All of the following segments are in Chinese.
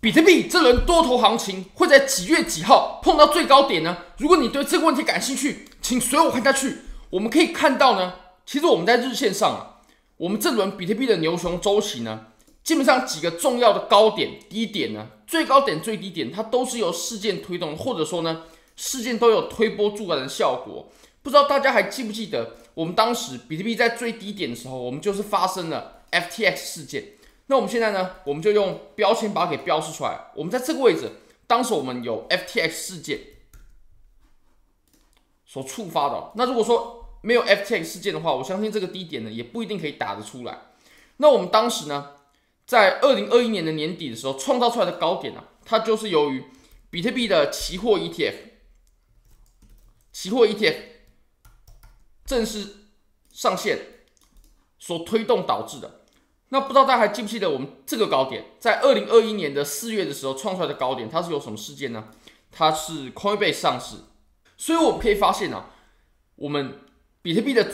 比特币这轮多头行情会在几月几号碰到最高点呢？如果你对这个问题感兴趣，请随我看下去。我们可以看到呢，其实我们在日线上我们这轮比特币的牛熊周期呢，基本上几个重要的高点、低点呢，最高点、最低点，它都是由事件推动，或者说呢，事件都有推波助澜的效果。不知道大家还记不记得，我们当时比特币在最低点的时候，我们就是发生了 FTX 事件。那我们现在呢，我们就用标签把它给标示出来。我们在这个位置，当时我们有 FTX 事件所触发的。那如果说没有 FTX 事件的话，我相信这个低点呢，也不一定可以打得出来。那我们当时呢，在2021年的年底的时候创造出来的高点呢，它就是由于比特币的期货 ETF 正式上线所推动导致的。那不知道大家还记不记得我们这个高点，在2021年的4月的时候创出来的高点，它是有什么事件呢？它是 Coinbase 上市，所以我们可以发现啊，我们比特币的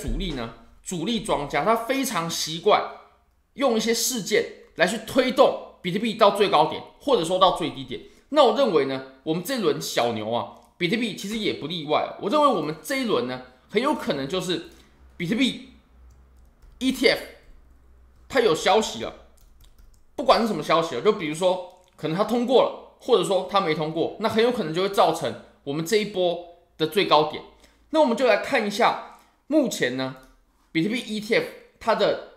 主力庄家，他非常习惯用一些事件来去推动比特币到最高点，或者说到最低点。那我认为呢，我们这轮小牛啊，比特币其实也不例外。我认为我们这一轮呢，很有可能就是比特币 ETF。它有消息了，不管是什么消息了，就比如说可能它通过了，或者说它没通过，那很有可能就会造成我们这一波的最高点。那我们就来看一下，目前呢，比特币 ETF 它的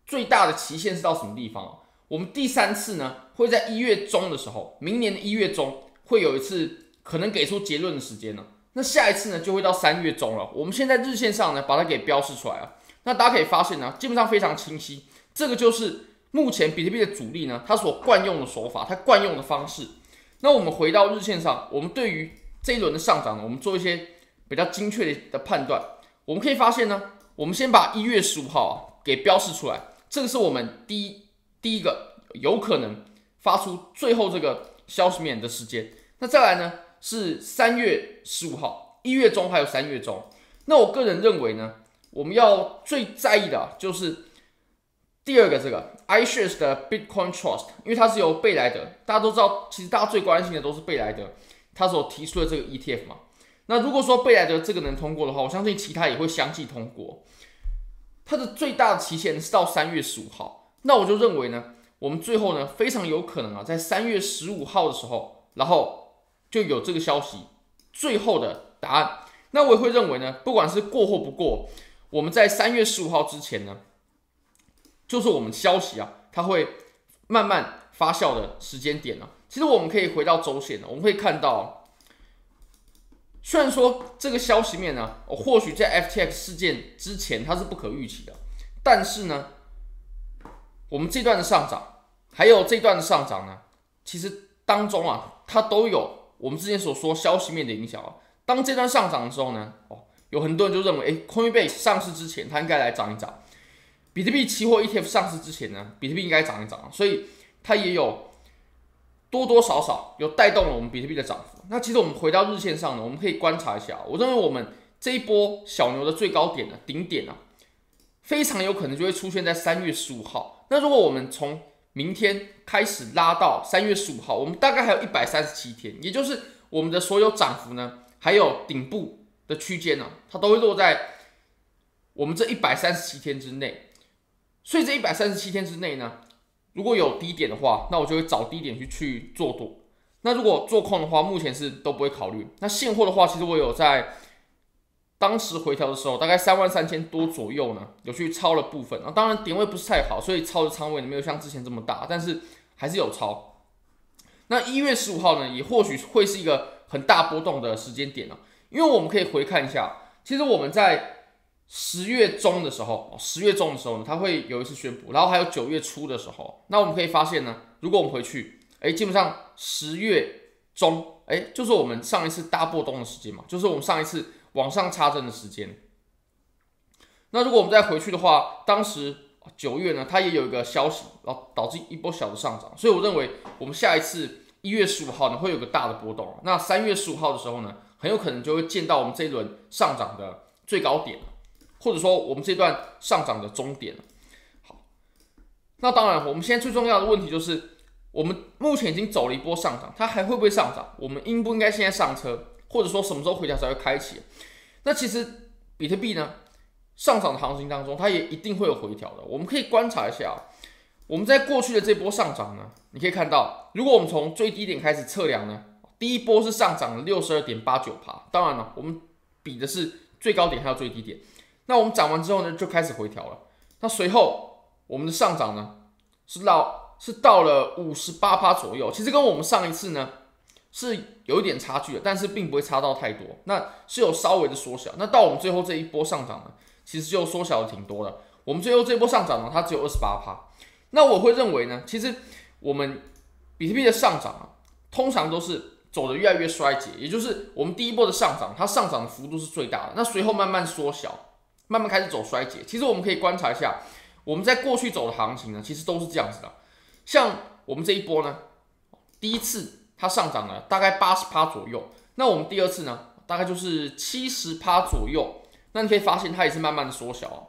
最大的期限是到什么地方？我们第3次呢，会在1月中的时候，明年的1月中会有一次可能给出结论的时间了。那下一次呢，就会到3月中了。我们现在日线上呢，把它给标示出来了。那大家可以发现呢，基本上非常清晰。这个就是目前比特币的主力呢，它所惯用的手法，它惯用的方式。那我们回到日线上，我们对于这一轮的上涨呢，我们做一些比较精确的判断。我们可以发现呢，我们先把1月15号给标示出来，这个是我们第一个有可能发出最后这个消息面的时间。那再来呢是3月15号、1月中还有3月中。那我个人认为呢，我们要最在意的就是第二个这个 iShares 的 Bitcoin Trust， 因为它是由贝莱德，大家都知道，其实大家最关心的都是贝莱德他所提出的这个 ETF 嘛。那如果说贝莱德这个能通过的话，我相信其他也会相继通过。它的最大的期限是到3月15号，那我就认为呢，我们最后呢非常有可能在3月15号的时候，然后就有这个消息最后的答案。那我也会认为呢，不管是过或不过，我们在3月15号之前呢，就是我们消息它会慢慢发酵的时间点其实我们可以回到周线我们会看到，虽然说这个消息面呢，或许在 FTX 事件之前它是不可预期的，但是呢，我们这段的上涨，还有这段的上涨呢，其实当中它都有我们之前所说消息面的影响当这段上涨的时候呢，有很多人就认为，Coinbase 上市之前它应该来涨一涨。比特币期货 ETF 上市之前呢，比特币应该涨一涨，所以它也有多多少少有带动了我们比特币的涨幅。那其实我们回到日线上呢，我们可以观察一下，我认为我们这一波小牛的最高点顶点非常有可能就会出现在3月15号。那如果我们从明天开始拉到3月15号，我们大概还有137天，也就是我们的所有涨幅呢，还有顶部的区间它都会落在我们这137天之内。所以这137天之内呢，如果有低点的话，那我就会找低点去做多。那如果做空的话，目前是都不会考虑。那现货的话，其实我有在当时回调的时候，大概33000多左右呢，有去抄了部分。当然点位不是太好，所以抄的仓位没有像之前这么大，但是还是有抄。那1月15号呢，也或许会是一个很大波动的时间点因为我们可以回看一下，其实我们在10月中的时候呢，它会有一次宣布，然后还有9月初的时候，那我们可以发现呢，如果我们回去，基本上10月中，就是我们上一次大波动的时间嘛，就是我们上一次往上插针的时间。那如果我们再回去的话，当时9月呢，它也有一个消息，然后导致一波小的上涨，所以我认为我们下一次1月15号呢会有个大的波动那3月15号的时候呢，很有可能就会见到我们这一轮上涨的最高点或者说我们这段上涨的终点好，那当然我们现在最重要的问题就是我们目前已经走了一波上涨，它还会不会上涨？我们应不应该现在上车？或者说什么时候回调才会开启？那其实比特币呢，上涨的行情当中，它也一定会有回调的。我们可以观察一下，我们在过去的这波上涨呢，你可以看到，如果我们从最低点开始测量呢，第一波是上涨了62.89%。当然了，我们比的是最高点还有最低点。那我们涨完之后呢，就开始回调了。那随后我们的上涨呢，是到了58%左右。其实跟我们上一次呢是有一点差距的，但是并不会差到太多，那是有稍微的缩小。那到我们最后这一波上涨呢，其实就缩小的挺多的。我们最后这一波上涨呢，它只有28%。那我会认为呢，其实我们比特币的上涨啊，通常都是走得越来越衰竭，也就是我们第一波的上涨，它上涨的幅度是最大的，那随后慢慢缩小，慢慢开始走衰竭。其实我们可以观察一下，我们在过去走的行情呢，其实都是这样子的。像我们这一波呢，第一次它上涨了大概80%左右，那我们第二次呢，大概就是70%左右。那你可以发现它也是慢慢的缩小哦。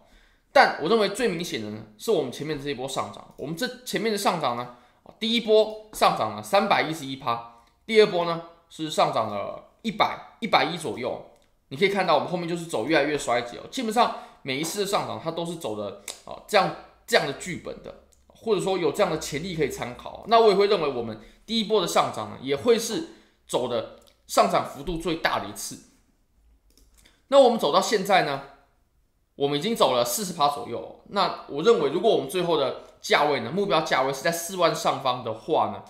但我认为最明显的呢，是我们前面这一波上涨。我们这前面的上涨呢，第一波上涨了311%，第二波呢是上涨了110左右。你可以看到我们后面就是走越来越衰竭哦。基本上每一次的上涨，它都是走的这样的剧本的，或者说有这样的潜力可以参考。那我也会认为我们第一波的上涨呢，也会是走的上涨幅度最大的一次。那我们走到现在呢，我们已经走了40%左右。那我认为，如果我们最后的价位呢，目标价位是在4万上方的话呢，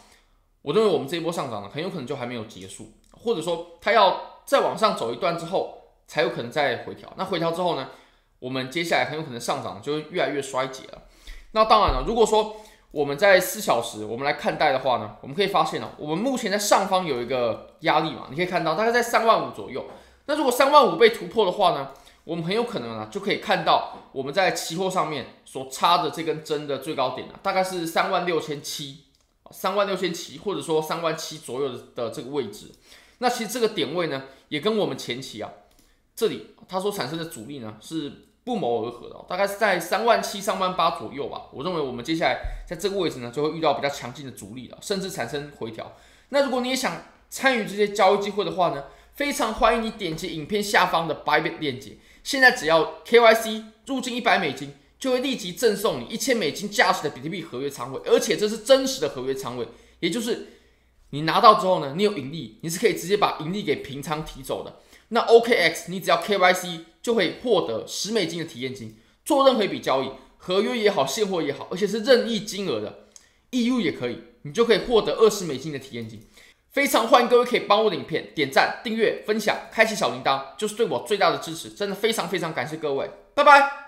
我认为我们这一波上涨呢，很有可能就还没有结束，或者说它要再往上走一段之后，才有可能再回调。那回调之后呢，我们接下来很有可能上涨就会越来越衰竭了。那当然了，如果说我们在4小时我们来看待的话呢，我们可以发现我们目前在上方有一个压力嘛，你可以看到大概在3万5左右。那如果3万5被突破的话呢，我们很有可能呢就可以看到我们在期货上面所插的这根针的最高点大概是36700或者说37000左右的这个位置。那其实这个点位呢，也跟我们前期这里它所产生的阻力呢是不谋而合的，大概是在37000、38000左右吧。我认为我们接下来在这个位置呢，就会遇到比较强劲的阻力了，甚至产生回调。那如果你也想参与这些交易机会的话呢，非常欢迎你点击影片下方的 Bybit 链接。现在只要 KYC 入金$100，就会立即赠送你$1000价值的比特币合约仓位，而且这是真实的合约仓位，也就是你拿到之后呢，你有盈利，你是可以直接把盈利给平仓提走的。那 OKX 你只要 KYC 就会获得$10的体验金，做任何一笔交易，合约也好，现货也好，而且是任意金额的 EU 也可以，你就可以获得$20的体验金。非常欢迎各位可以帮我的影片点赞、订阅、分享、开启小铃铛，就是对我最大的支持。真的非常非常感谢各位，拜拜。